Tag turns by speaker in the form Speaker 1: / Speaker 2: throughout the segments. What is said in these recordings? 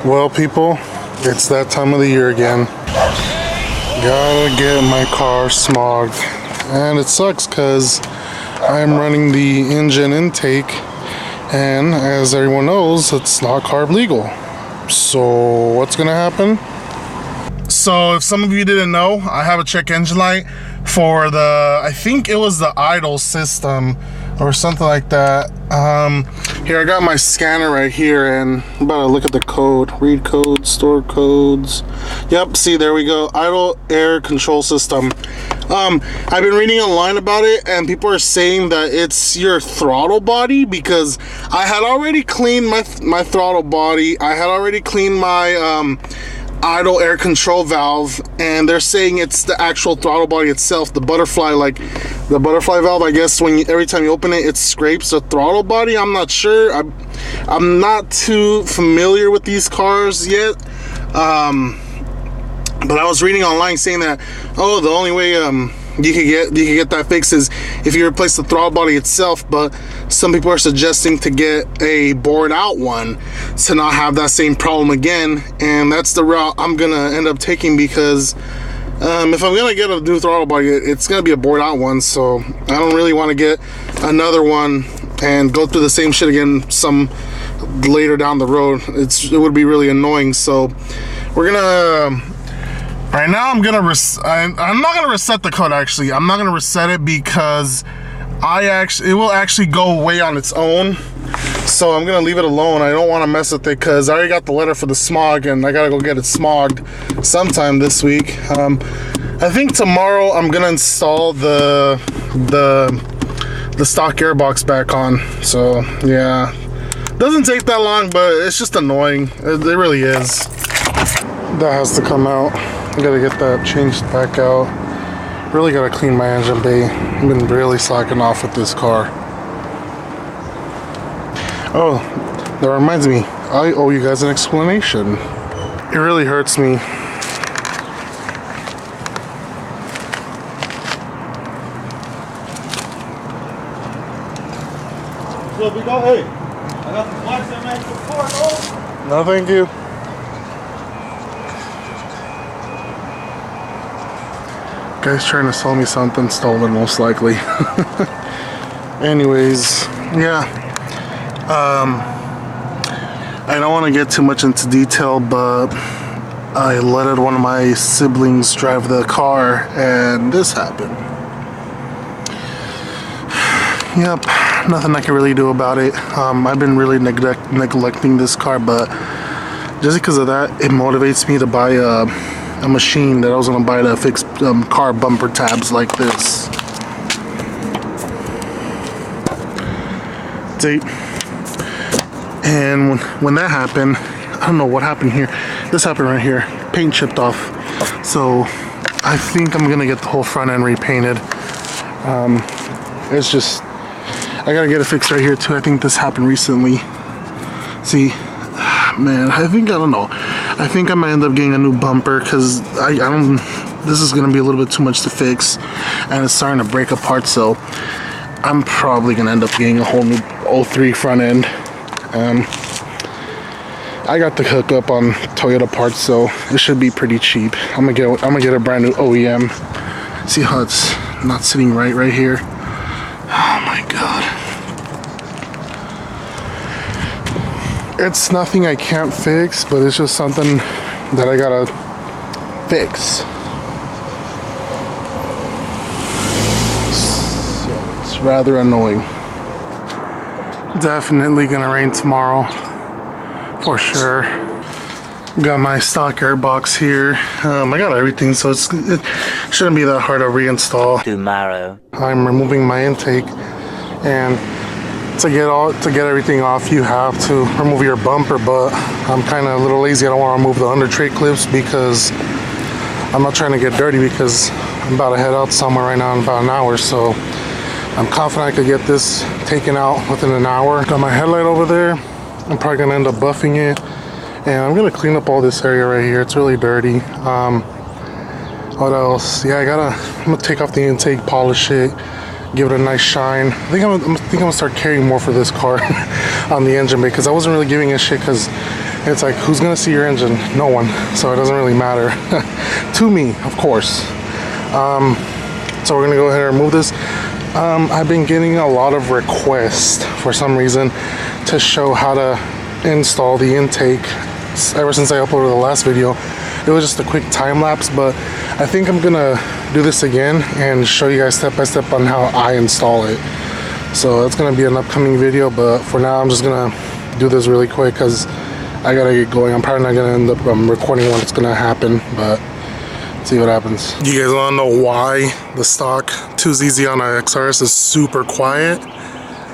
Speaker 1: Well, people, it's that time of the year again. Gotta get my car smogged. And it sucks because I'm running the Injen intake, and as everyone knows, it's not carb legal. So what's gonna happen? So if some of you didn't know, I have a check engine light for the, I think it was the idle system or something like that. Here, I got my scanner right here, and I'm about to look at the code. Read code, store codes. Yep, see, there we go. Idle air control system. I've been reading online about it, and people are saying that it's your throttle body, because I had already cleaned my throttle body. I had already cleaned my idle air control valve, and they're saying it's the actual throttle body itself, the butterfly, like the butterfly valve. I guess every time you open it, it scrapes the throttle body. I'm not sure. I'm not too familiar with these cars yet, but I was reading online saying that, oh, the only way you could get that fixed is if you replace the throttle body itself. But some people are suggesting to get a bored out one to not have that same problem again, and that's the route I'm gonna end up taking, because if I'm gonna get a new throttle body, it's gonna be a bored out one. So I don't really want to get another one and go through the same shit again some later down the road. It would be really annoying. So we're gonna right now, I'm not gonna reset the code. Actually, I'm not gonna reset it because it will actually go away on its own. So I'm gonna leave it alone. I don't want to mess with it because I already got the letter for the SMOG, and I gotta go get it smogged sometime this week. I think tomorrow I'm gonna install the stock airbox back on. So yeah, doesn't take that long, but it's just annoying. It really is. That has to come out. I gotta get that changed back out. Really gotta clean my engine bay. I've been really slacking off with this car. Oh, that reminds me, I owe you guys an explanation. It really hurts me.
Speaker 2: So we go, hey, I got the flags that man support, oh.
Speaker 1: No, thank you. Guy's trying to sell me something stolen, most likely. Anyways, yeah. I don't want to get too much into detail, but I let one of my siblings drive the car, and this happened. Yep, nothing I can really do about it. I've been really neglecting this car, but just because of that, it motivates me to buy a machine that I was going to buy to fix car bumper tabs like this. See? And when that happened, I don't know what happened here. This happened right here. Paint chipped off. So I think I'm going to get the whole front end repainted. It's just, I got to get it fixed right here too. I think this happened recently. See? Man, I don't know. I think I might end up getting a new bumper, because this is going to be a little bit too much to fix, and it's starting to break apart. So I'm probably going to end up getting a whole new 03 front end. I got the hookup on Toyota parts, so it should be pretty cheap. I'm gonna get a brand new OEM. See how it's not sitting right here. Oh my god. It's nothing I can't fix, but it's just something that I gotta fix. So it's rather annoying. Definitely gonna rain tomorrow, for sure. Got my stock airbox here. I got everything, so it shouldn't be that hard to reinstall.
Speaker 3: Tomorrow.
Speaker 1: I'm removing my intake, and to get everything off, you have to remove your bumper, but I'm kind of a little lazy. I don't want to remove the under tray clips because I'm not trying to get dirty, because I'm about to head out somewhere right now in about an hour. So I'm confident I could get this taken out within an hour. Got my headlight over there. I'm probably gonna end up buffing it, and I'm gonna clean up all this area right here. It's really dirty. What else? Yeah, I'm gonna take off the intake, polish it, give it a nice shine. I think I'm gonna start caring more for this car on the engine bay, because I wasn't really giving a shit, because It's like, who's gonna see your engine? No one. So it doesn't really matter to me, of course. So we're gonna go ahead and remove this. I've been getting a lot of requests for some reason to show how to install the intake. Ever since I uploaded the last video, it was just a quick time lapse, but I think I'm gonna do this again and show you guys step by step on how I install it. So that's gonna be an upcoming video, but for now I'm just gonna do this really quick because I gotta get going. I'm probably not gonna end up recording when it's gonna happen, but see what happens. You guys wanna know why the stock 2ZZ on a XRS is super quiet?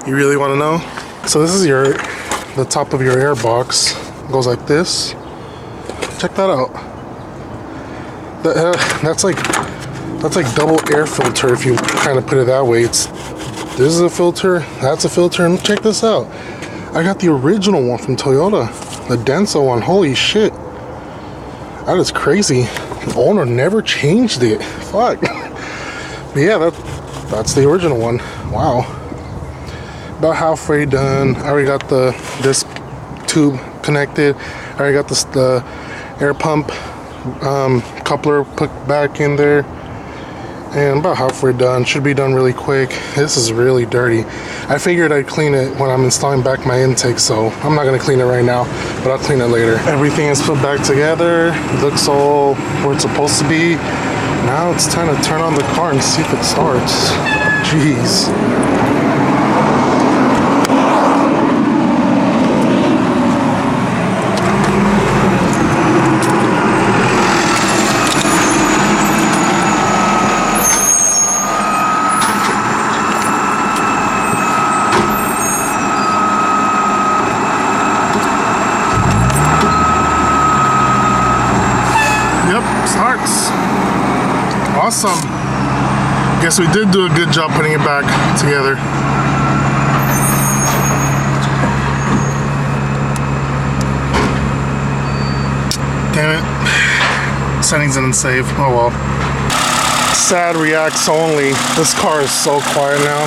Speaker 1: You really wanna know? So this is the top of your air box. It goes like this. Check that out. That's like double air filter if you kind of put it that way. This is a filter, that's a filter, and check this out. I got the original one from Toyota, the Denso one. Holy shit, that is crazy. The owner never changed it. Fuck. But yeah, that's the original one. Wow. About halfway done. I already got this tube connected. I already got the air pump coupler put back in there, and about halfway done. Should be done really quick. This is really dirty. I figured I'd clean it when I'm installing back my intake, so I'm not gonna clean it right now, but I'll clean it later. Everything is put back together. It looks all where it's supposed to be. Now it's time to turn on the car and see if it starts. Jeez. Awesome. Guess we did do a good job putting it back together. Damn it. Settings didn't save. Oh well. Sad reacts only. This car is so quiet now.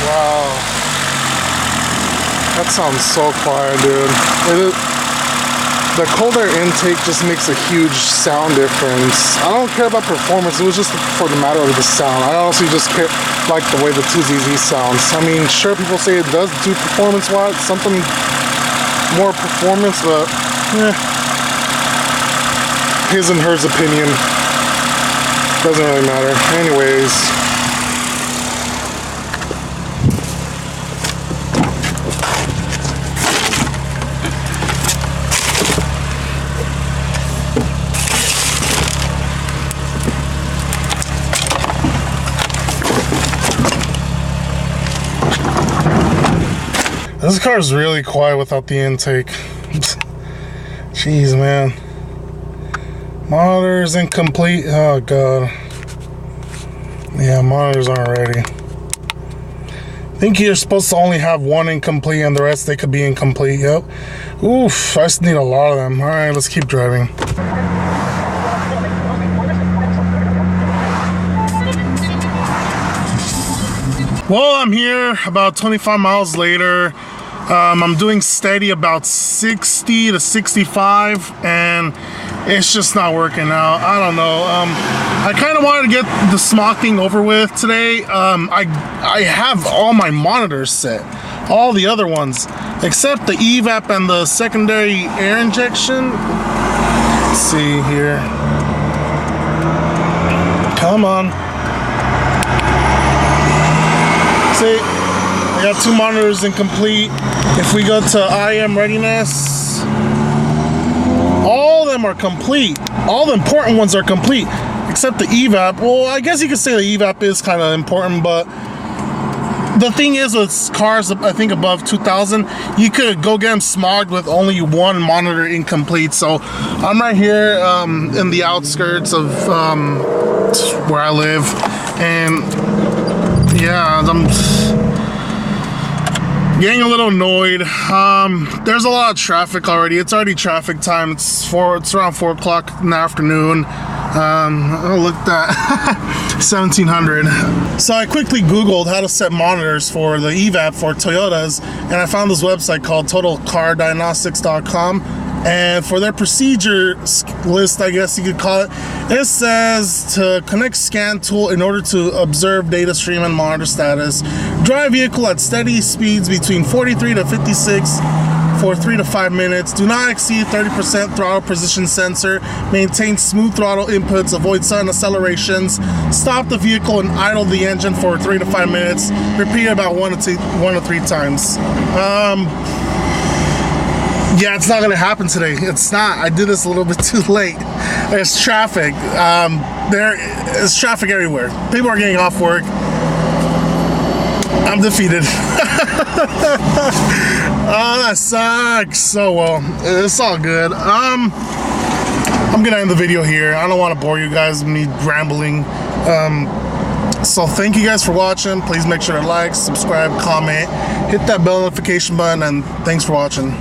Speaker 1: Wow. That sounds so quiet, dude. The cold air intake just makes a huge sound difference. I don't care about performance, it was just for the matter of the sound. I honestly just like the way the 2ZZ sounds. I mean, sure, people say it does do performance-wise, something more performance, but his and hers opinion. Doesn't really matter. Anyways. This car is really quiet without the intake. Jeez, man. Monitor's incomplete. Oh, God. Yeah, monitors aren't ready. I think you're supposed to only have one incomplete and the rest, they could be incomplete. Yep. Oof, I just need a lot of them. All right, let's keep driving. Well, I'm here about 25 miles later. I'm doing steady about 60 to 65, and it's just not working out. I don't know. I kind of wanted to get the SMOG thing over with today. I have all my monitors set, all the other ones, except the evap and the secondary air injection. Let's see here. Come on. See, I got two monitors incomplete. If we go to IM readiness, all of them are complete. All the important ones are complete, except the evap. Well, I guess you could say the evap is kind of important, but the thing is with cars, I think above 2,000, you could go get them SMOG'd with only one monitor incomplete. So I'm right here in the outskirts of where I live, and yeah, Getting a little annoyed. There's a lot of traffic already. It's already traffic time. It's around 4 o'clock in the afternoon. I looked at 1700. So I quickly Googled how to set monitors for the EVAP for Toyotas, and I found this website called TotalCarDiagnostics.com. And for their procedure list, I guess you could call it, it says to connect scan tool in order to observe data stream and monitor status. Drive vehicle at steady speeds between 43 to 56 for 3 to 5 minutes. Do not exceed 30% throttle position sensor. Maintain smooth throttle inputs. Avoid sudden accelerations. Stop the vehicle and idle the engine for 3 to 5 minutes. Repeat about 1 to 3 times. Yeah, it's not gonna happen today. It's not. I did this a little bit too late. There's traffic. There is traffic everywhere. People are getting off work. I'm defeated. Oh, that sucks. So well, it's all good. I'm gonna end the video here. I don't want to bore you guys with me rambling. So thank you guys for watching. Please make sure to like, subscribe, comment, hit that bell notification button, and thanks for watching.